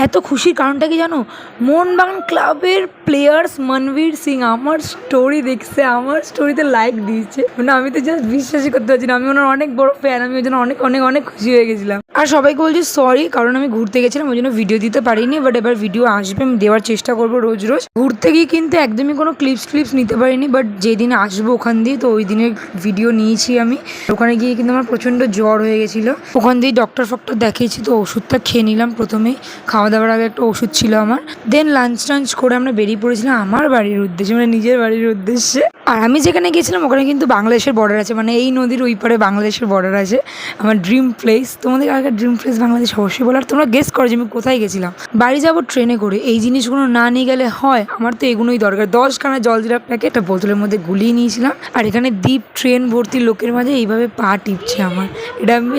এত খুশির কারণটা কি জানো? মোহনবাগান ক্লাবের প্লেয়ার্স মনবীর সিং আমার স্টোরি দেখছে, আমার স্টোরিতে লাইক দিয়েছে। মানে আমি তো জাস্ট বিশ্বাসই করতে পারছি না, আমি ওনার অনেক বড় ফ্যান। আমি ওই জন্য অনেক অনেক অনেক খুশি হয়ে গেছিলাম। আর সবাইকে বলছি সরি, কারণ আমি ঘুরতে গেছিলাম ওই জন্য ভিডিও দিতে পারিনি, বাট এবার ভিডিও আসবে, আমি দেওয়ার চেষ্টা করবো রোজ রোজ। ঘুরতে গিয়ে কিন্তু একদমই কোনো ক্লিপস নিতে পারিনি, বাট যেদিন আসবো ওখান দিয়ে তো ওই দিনের ভিডিও নিয়েছি আমি। ওখানে গিয়ে কিন্তু আমার প্রচণ্ড জ্বর হয়ে গেছিলো, ওখান দিয়ে ডক্টর দেখিয়েছি, তো ওষুধটা খেয়ে নিলাম প্রথমেই। খাওয়া দাওয়ার আগে একটা ওষুধ ছিল আমার। দেন লাঞ্চ টাঞ্চ করে আমরা বেরিয়ে পড়েছিলাম আমার বাড়ির উদ্দেশ্যে, মানে নিজের বাড়ির উদ্দেশ্যে। আর আমি যেখানে গেছিলাম ওখানে কিন্তু বাংলাদেশের বর্ডার আছে, মানে এই নদীর ওই পারে বাংলাদেশের বর্ডার আছে। আমার ড্রিম প্লেস, তোমাদের আগে ড্রিম প্লেস বাংলাদেশ অবশ্যই বলার, তোমরা গেস করো যে আমি কোথায় গেছিলাম। বাড়ি যাবো ট্রেনে করে, এই জিনিসগুলো না নিয়ে গেলে হয়? আমার তো এগুলোই দরকার। 10খানা জলজিরা প্যাকেট একটা বোতলের মধ্যে গুলিয়ে নিয়েছিলাম। আর এখানে দ্বীপ ট্রেন ভর্তি লোকের মাঝে এইভাবে পা টিপছে আমার, এটা আমি